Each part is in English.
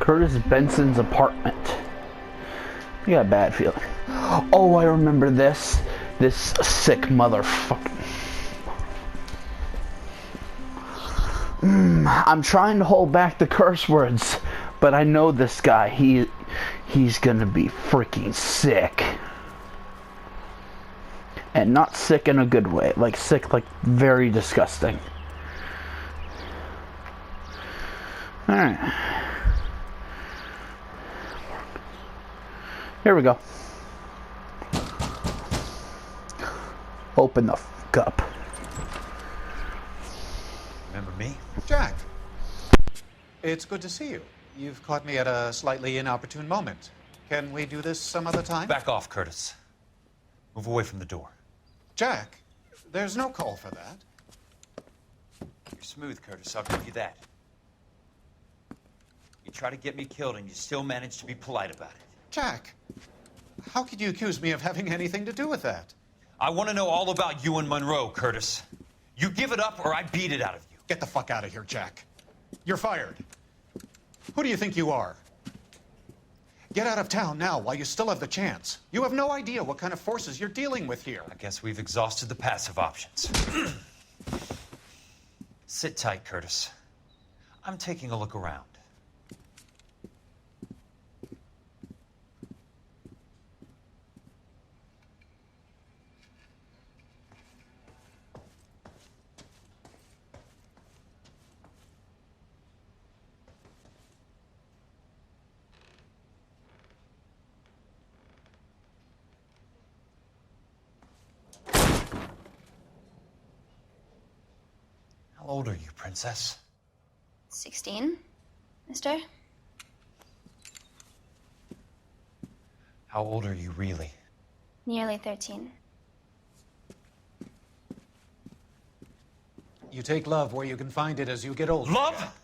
Curtis Benson's apartment. I got a bad feeling. Oh, I remember this. This sick motherfucker. I'm trying to hold back the curse words, but I know this guy. He's gonna be freaking sick. And not sick in a good way. Like sick, like very disgusting. Alright. Here we go. Open the fuck up. Remember me? Jack, it's good to see you. You've caught me at a slightly inopportune moment. Can we do this some other time? Back off, Curtis. Move away from the door. Jack, there's no call for that. You're smooth, Curtis, I'll give you that. You try to get me killed and you still manage to be polite about it. Jack, how could you accuse me of having anything to do with that? I want to know all about you and Monroe, Curtis. You give it up or I beat it out of you. Get the fuck out of here, Jack. You're fired. Who do you think you are? Get out of town now while you still have the chance. You have no idea what kind of forces you're dealing with here. I guess we've exhausted the passive options. Sit tight, Curtis. I'm taking a look around. How old are you, Princess? 16, mister? How old are you really? Nearly 13. You take love where you can find it as you get older. Love?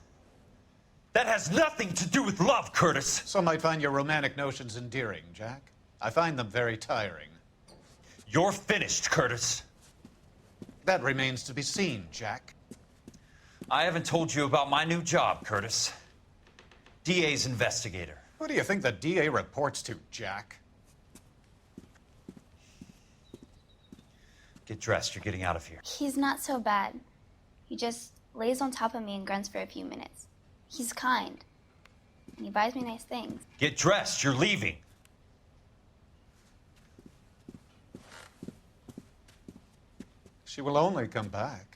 That has nothing to do with love, Curtis. Some might find your romantic notions endearing, Jack. I find them very tiring. You're finished, Curtis. That remains to be seen, Jack. I haven't told you about my new job, Curtis. DA's investigator. Who do you think the DA reports to, Jack? Get dressed, you're getting out of here. He's not so bad. He just lays on top of me and grunts for a few minutes. He's kind. And he buys me nice things. Get dressed, you're leaving. She will only come back.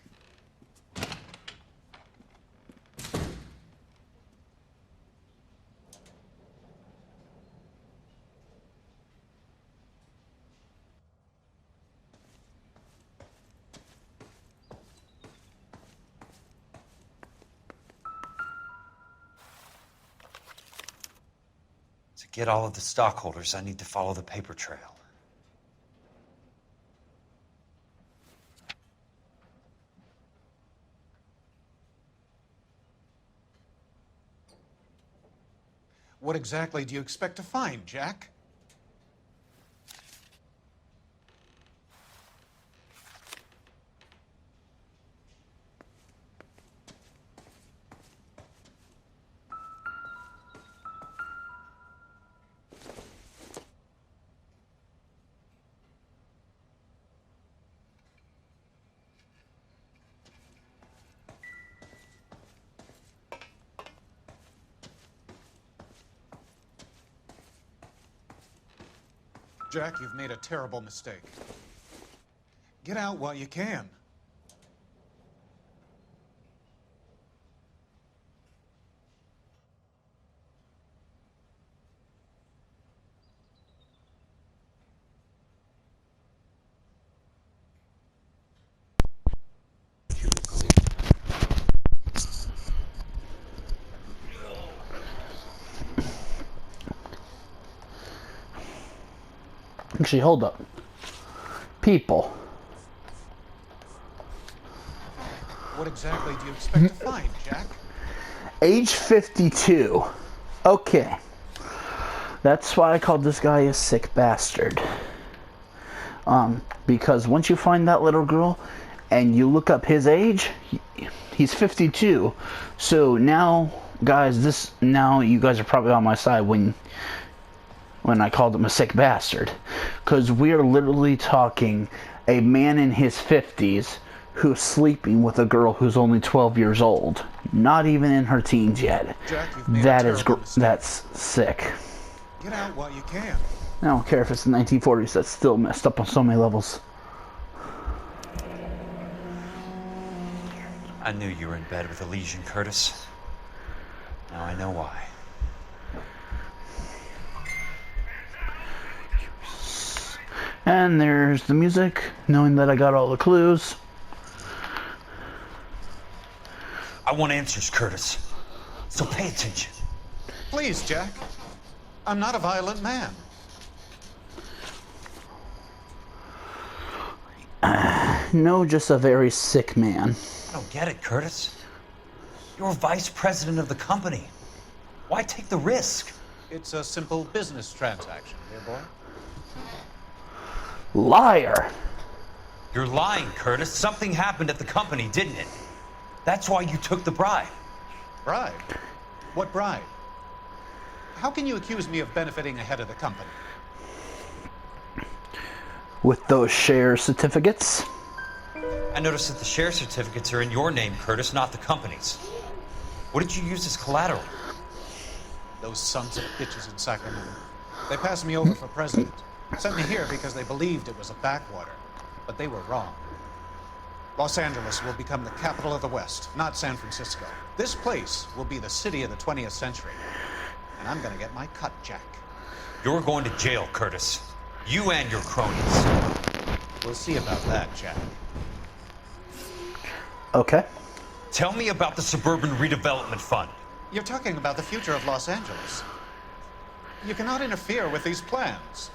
To get all of the stockholders, I need to follow the paper trail. What exactly do you expect to find, Jack? Jack, you've made a terrible mistake. Get out while you can. Actually, hold up. People. What exactly do you expect to find, Jack? Age 52. Okay. That's why I called this guy a sick bastard. Because once you find that little girl and you look up his age, he's 52. So now guys, this now you guys are probably on my side when I called him a sick bastard, because we are literally talking a man in his 50s who's sleeping with a girl who's only 12 years old, not even in her teens yet. Jack, you've made a That is terrible mistake. that's sick. Get out while you can. I don't care if it's the 1940s. That's still messed up on so many levels. I knew you were in bed with a lesion, Curtis. Now I know why. And there's the music, knowing that I got all the clues. I want answers, Curtis. So pay attention. Please, Jack. I'm not a violent man. No, just a very sick man. I don't get it, Curtis. You're vice president of the company. Why take the risk? It's a simple business transaction, dear boy. Liar. You're lying, Curtis. Something happened at the company, didn't it? That's why you took the bribe. Bribe? What bribe? How can you accuse me of benefiting ahead of the company? With those share certificates. I noticed that the share certificates are in your name, Curtis, not the company's. What did you use as collateral? Those sons of bitches in Sacramento. They passed me over for president. Sent me here because they believed it was a backwater. But they were wrong. Los Angeles will become the capital of the West, not San Francisco. This place will be the city of the 20th century. And I'm gonna get my cut, Jack. You're going to jail, Curtis. You and your cronies. We'll see about that, Jack. Okay. Tell me about the Suburban Redevelopment Fund. You're talking about the future of Los Angeles. You cannot interfere with these plans.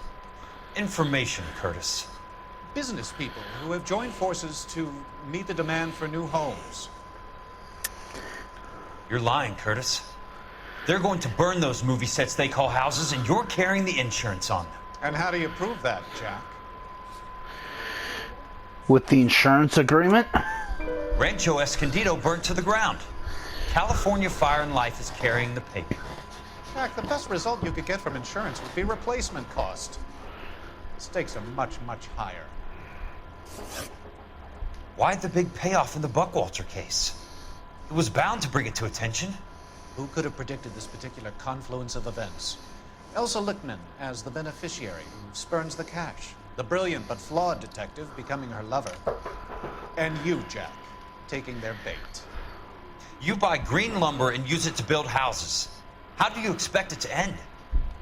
Information, Curtis. Business people who have joined forces to meet the demand for new homes. You're lying, Curtis. They're going to burn those movie sets they call houses, and you're carrying the insurance on them. And how do you prove that, Jack? With the insurance agreement. Rancho Escondido burnt to the ground. California Fire and Life is carrying the paper. Jack, the best result you could get from insurance would be replacement cost. Stakes are much, much higher. Why the big payoff in the Buckwalter case? It was bound to bring it to attention. Who could have predicted this particular confluence of events? Elsa Lichtman as the beneficiary who spurns the cash. The brilliant but flawed detective becoming her lover. And you, Jack, taking their bait. You buy green lumber and use it to build houses. How do you expect it to end?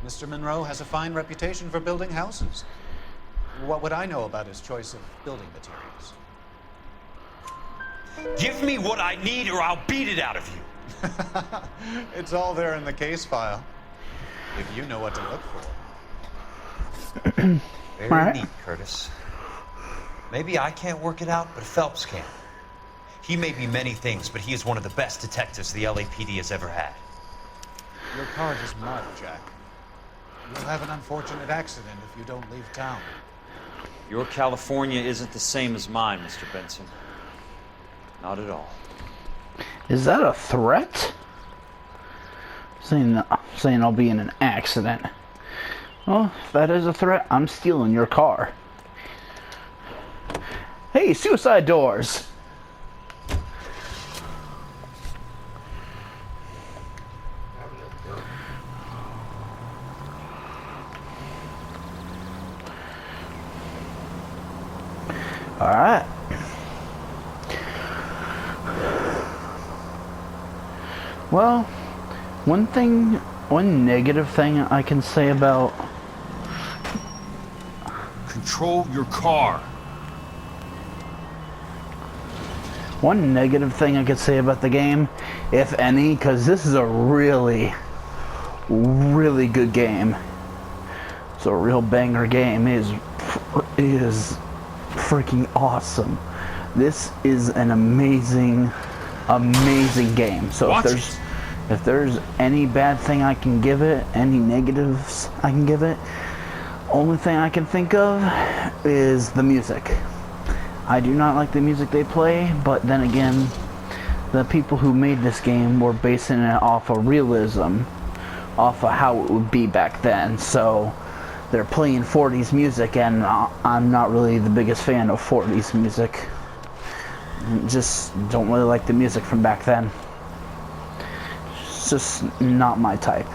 Mr. Monroe has a fine reputation for building houses. What would I know about his choice of building materials? Give me what I need or I'll beat it out of you. It's all there in the case file. If you know what to look for. Very Right. neat, Curtis. Maybe I can't work it out, but Phelps can. He may be many things, but he is one of the best detectives the LAPD has ever had. Your card is mud, Jack. You'll have an unfortunate accident if you don't leave town. Your California isn't the same as mine, Mr. Benson. Not at all. Is that a threat? Saying I'll be in an accident. Well, if that is a threat, I'm stealing your car. Hey, suicide doors! Alright. Well, one negative thing I can say about... Control your car. One negative thing I could say about the game, if any, because this is a really, really good game. It's a real banger game. It is freaking awesome. This is an amazing game. So if there's any bad thing I can give it, any negatives I can give it, only thing I can think of is the music. I do not like the music they play, but then again, the people who made this game were basing it off of realism, off of how it would be back then. So they're playing 40s music, and I'm not really the biggest fan of 40s music. Just don't really like the music from back then. It's just not my type.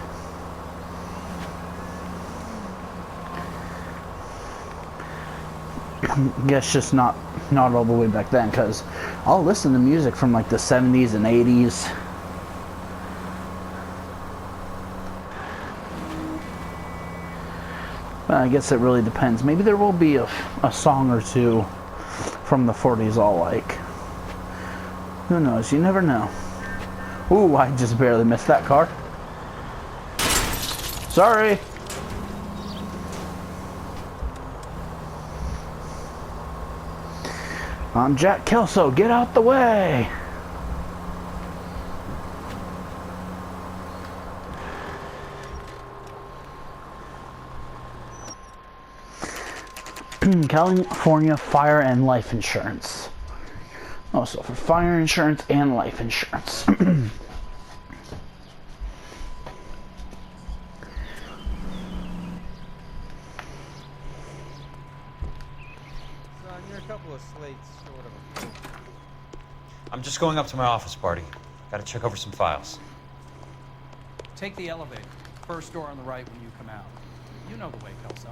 I guess just not all the way back then, because I'll listen to music from like the 70s and 80s. But I guess it really depends. Maybe there will be a song or two from the 40s I'll like. Who knows? You never know. Ooh, I just barely missed that car. Sorry. I'm Jack Kelso. Get out the way. California Fire and Life Insurance. Oh, so for fire insurance and life insurance. So you're a couple of slates short of a... I'm just going up to my office, Barty. Gotta check over some files. Take the elevator. First door on the right when you come out. You know the way, Kelso.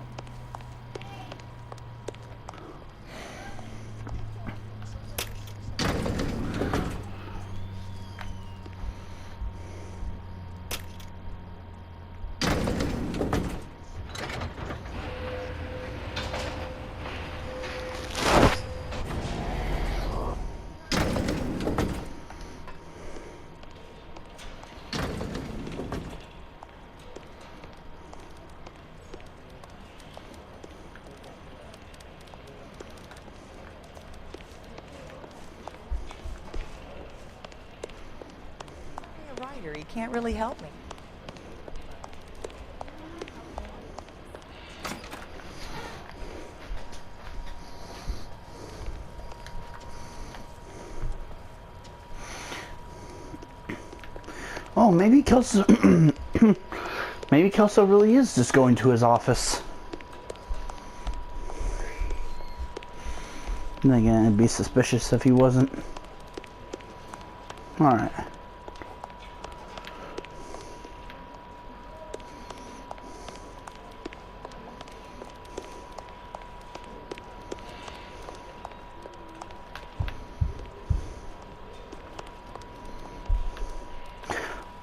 He can't really help me. Oh, maybe Kelso... maybe Kelso really is just going to his office. And again, it'd be suspicious if he wasn't. Alright.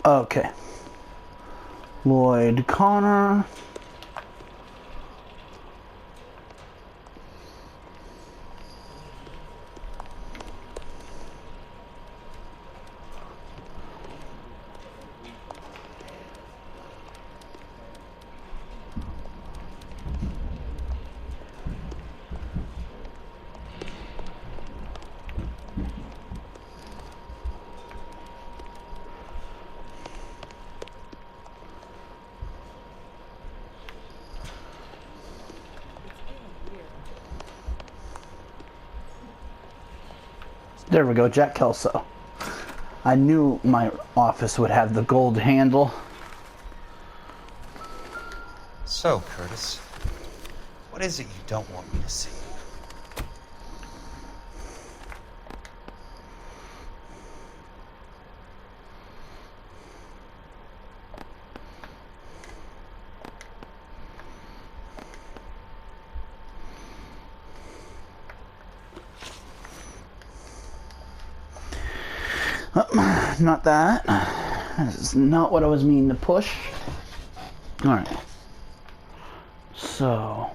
Okay. Lloyd Connor. There we go, Jack Kelso. I knew my office would have the gold handle. So, Curtis, what is it you don't want me to see? Not that. That's not what I was meaning to push. Alright. So...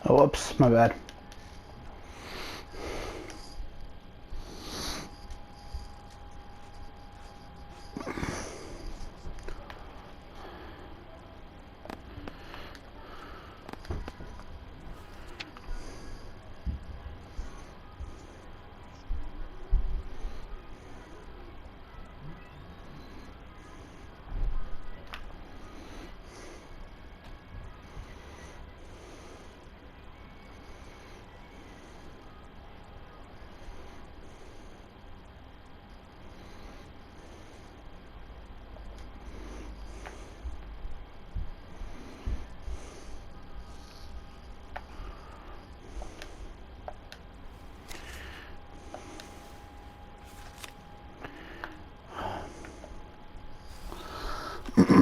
Oh, whoops, my bad.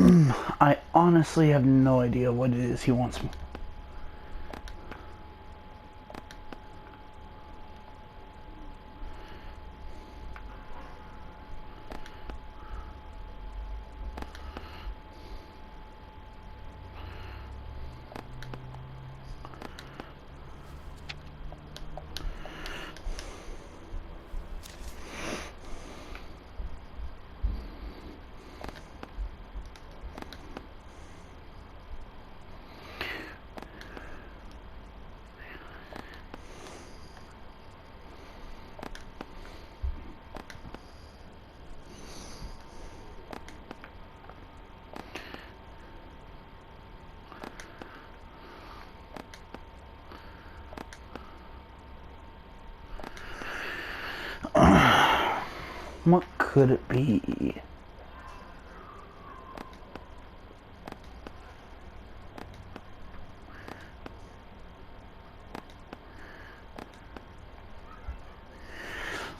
I honestly have no idea what it is he wants me. What could it be?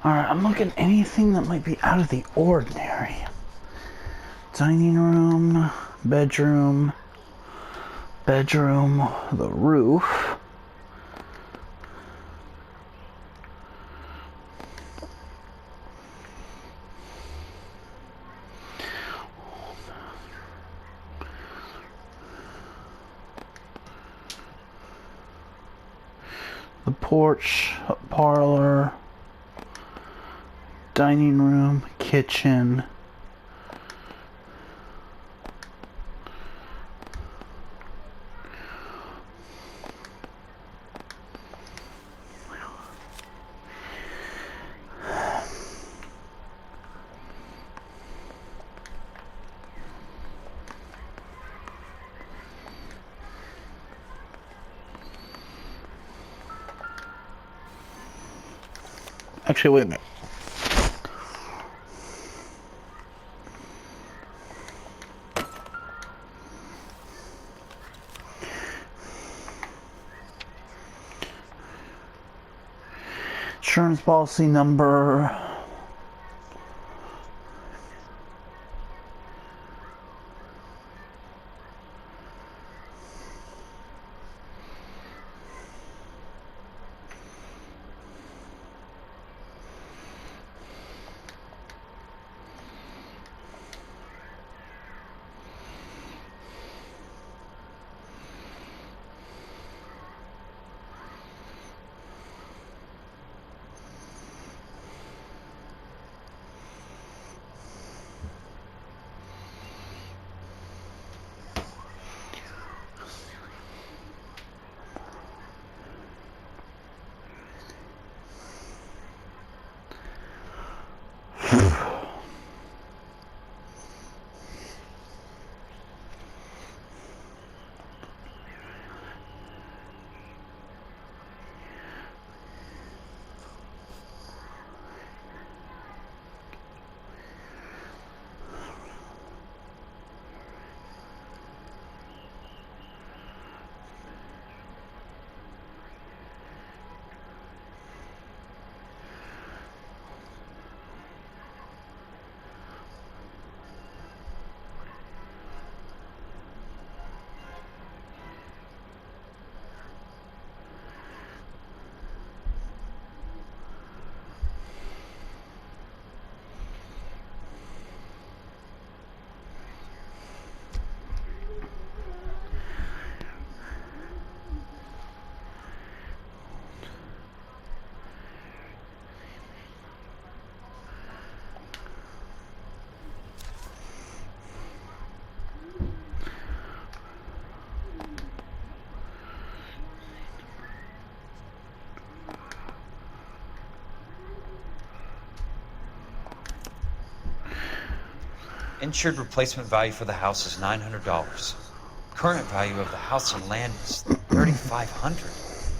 Alright, I'm looking at anything that might be out of the ordinary. Dining room, bedroom, the roof. The porch, parlor, dining room, kitchen. Actually, wait a minute. Insurance policy number. Insured replacement value for the house is $900. Current value of the house and land is $3,500.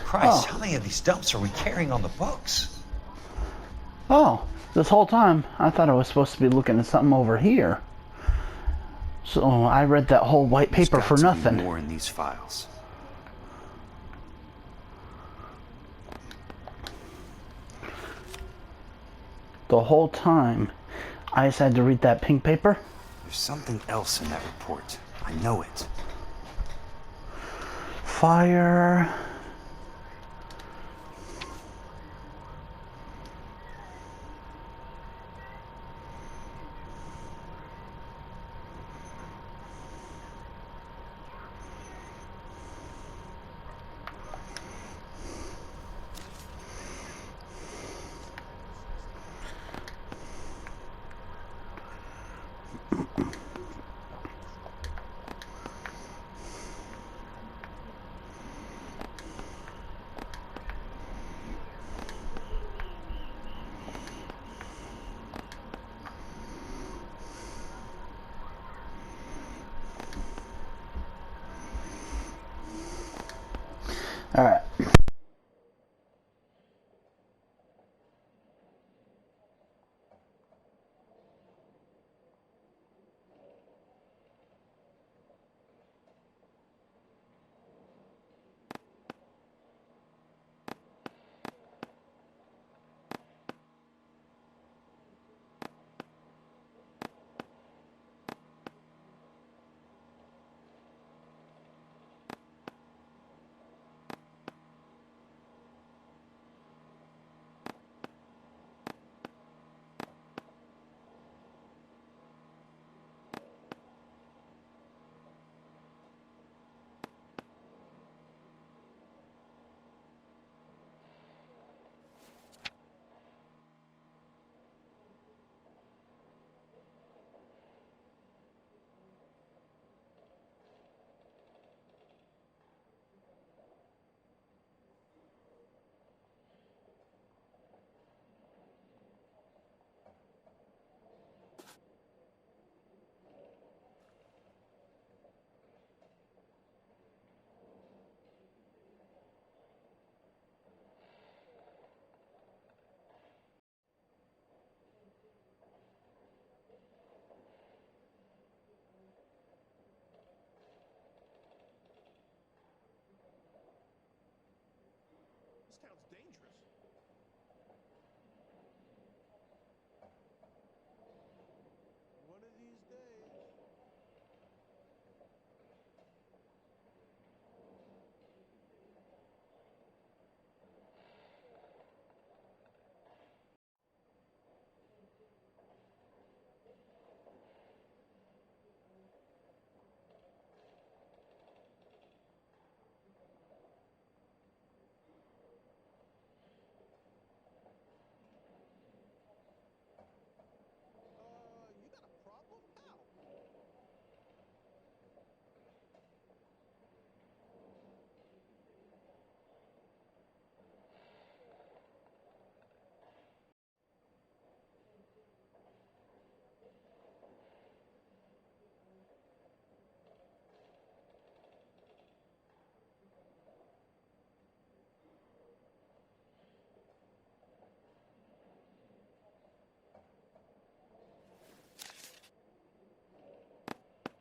Christ, how many of these dumps are we carrying on the books? Oh, this whole time I thought I was supposed to be looking at something over here. So I read that whole white paper for nothing. More in these files. The whole time I just had to read that pink paper. There's something else in that report. I know it. Fire. All right. This town's dangerous. One of these days. You got a problem? How?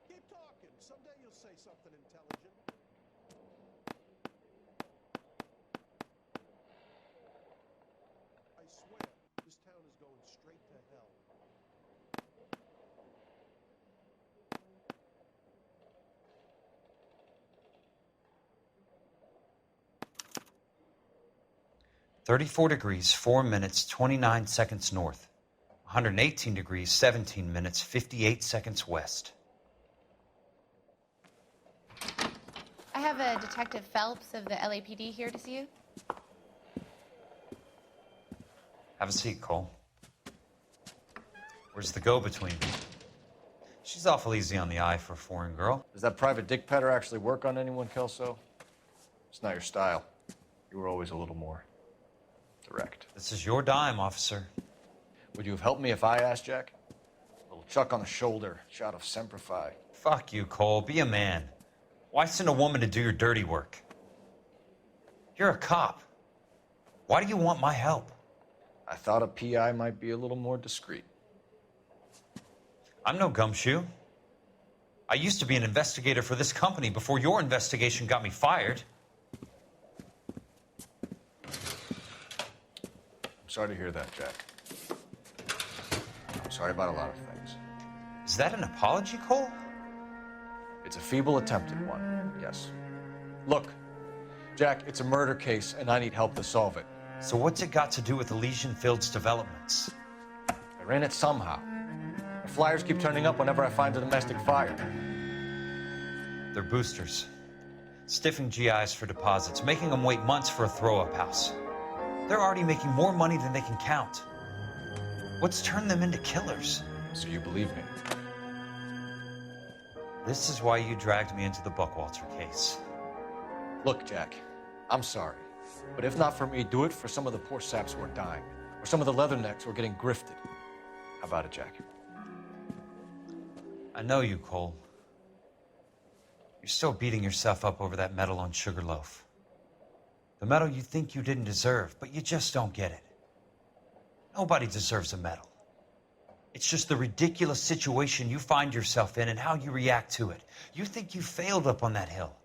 Keep talking. Someday you'll say something intelligent. I swear, this town is going straight to hell. $34 4 minutes 29 seconds north. 118 degrees 17 minutes 58 seconds west. I have a Detective Phelps of the LAPD here to see you. Have a seat, Cole. Where's the go-between? She's awful easy on the eye for a foreign girl. Does that private dick petter actually work on anyone, Kelso? It's not your style. You were always a little more direct. This is your dime, officer. Would you have helped me if I asked, Jack? A little chuck on the shoulder, shot of Semper Fi. Fuck you, Cole. Be a man. Why send a woman to do your dirty work? You're a cop. Why do you want my help? I thought a PI might be a little more discreet. I'm no gumshoe. I used to be an investigator for this company before your investigation got me fired. I'm sorry to hear that, Jack. I'm sorry about a lot of things. Is Is that an apology, Cole? It's a feeble attempt at one, yes. Look, Jack, it's a murder case, and I need help to solve it. So what's it got to do with Elysian Fields developments? They're in it somehow. The flyers keep turning up whenever I find a domestic fire. They're boosters. Stiffing GIs for deposits, making them wait months for a throw-up house. They're already making more money than they can count. What's turned them into killers? So you believe me? This is why you dragged me into the Buckwalter case. Look, Jack, I'm sorry. But if not for me, do it for some of the poor saps who are dying. Or some of the leathernecks who are getting grifted. How about it, Jack? I know you, Cole. You're still beating yourself up over that medal on Sugarloaf. The medal you think you didn't deserve, but you just don't get it. Nobody deserves a medal. It's just the ridiculous situation you find yourself in and how you react to it. You think you failed up on that hill.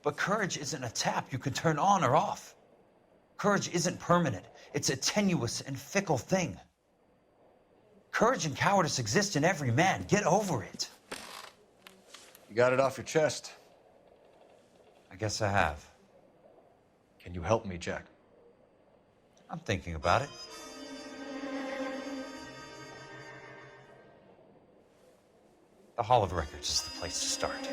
But courage isn't a tap you can turn on or off. Courage isn't permanent. It's a tenuous and fickle thing. Courage and cowardice exist in every man. Get over it. You got it off your chest. I guess I have. Can you help me, Jack? I'm thinking about it. The Hall of Records is the place to start.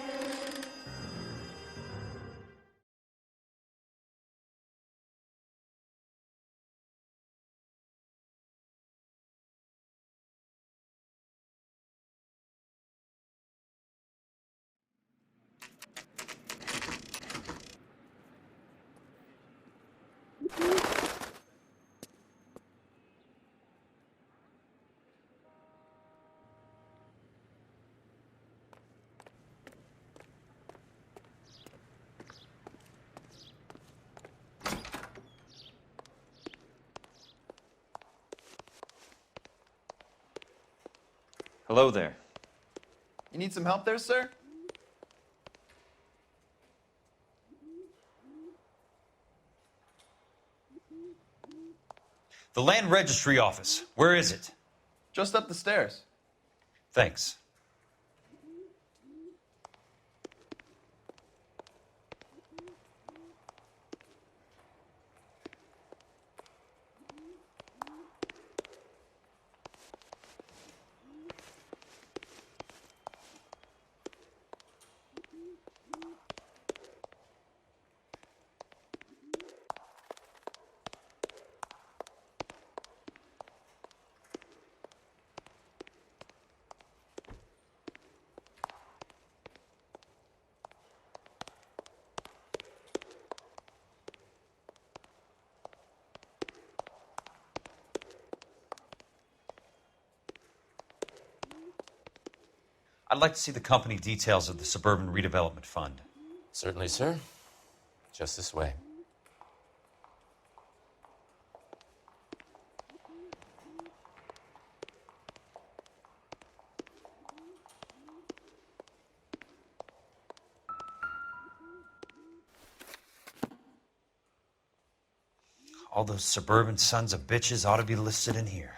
Hello there. You need some help there, sir? The Land Registry Office. Where is it? Just up the stairs. Thanks. I'd like to see the company details of the Suburban Redevelopment Fund. Certainly, sir. Just this way. All those suburban sons of bitches ought to be listed in here.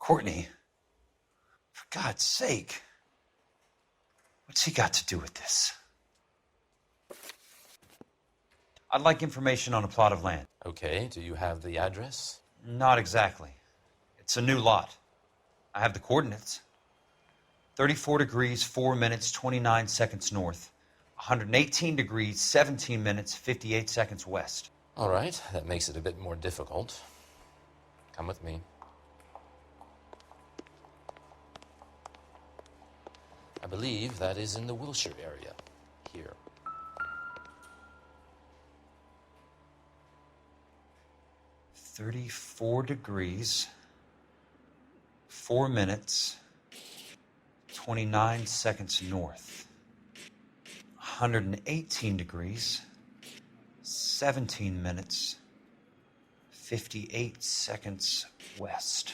Courtney, for God's sake, what's he got to do with this? I'd like information on a plot of land. Okay, do you have the address? Not exactly. It's a new lot. I have the coordinates. 34 degrees, 4 minutes, 29 seconds north. 118 degrees, 17 minutes, 58 seconds west. All right, that makes it a bit more difficult. Come with me. I believe that is in the Wilshire area, here. "34 degrees, 4 minutes, 29 seconds north. 118 degrees, 17 minutes, 58 seconds west."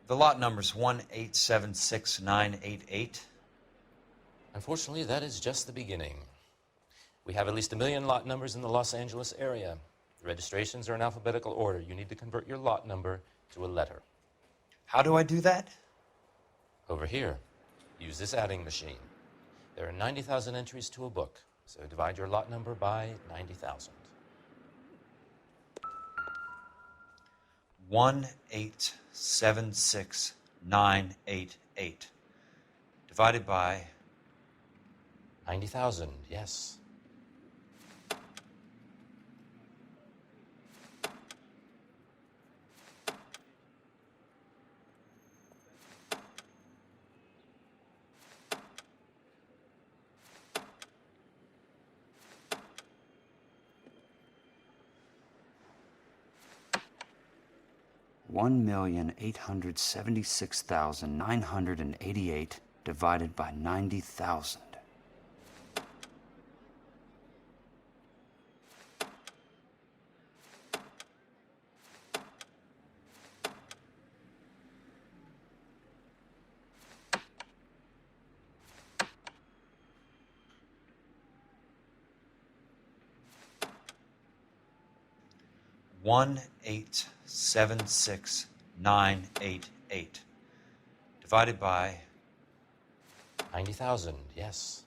The lot number's 1876988. Unfortunately, that is just the beginning. We have at least 1 million lot numbers in the Los Angeles area. The registrations are in alphabetical order. You need to convert your lot number to a letter. How do I do that? Over here, use this adding machine. There are 90,000 entries to a book, so divide your lot number by 90,000. 1876988 divided by 90,000, yes. $1,876,988 divided by 90,000. $1,876,988 divided by 90,000, yes.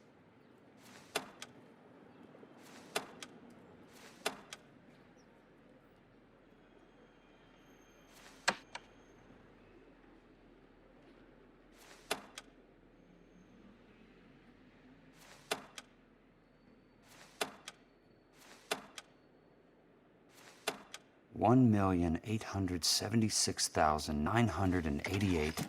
$1,876,988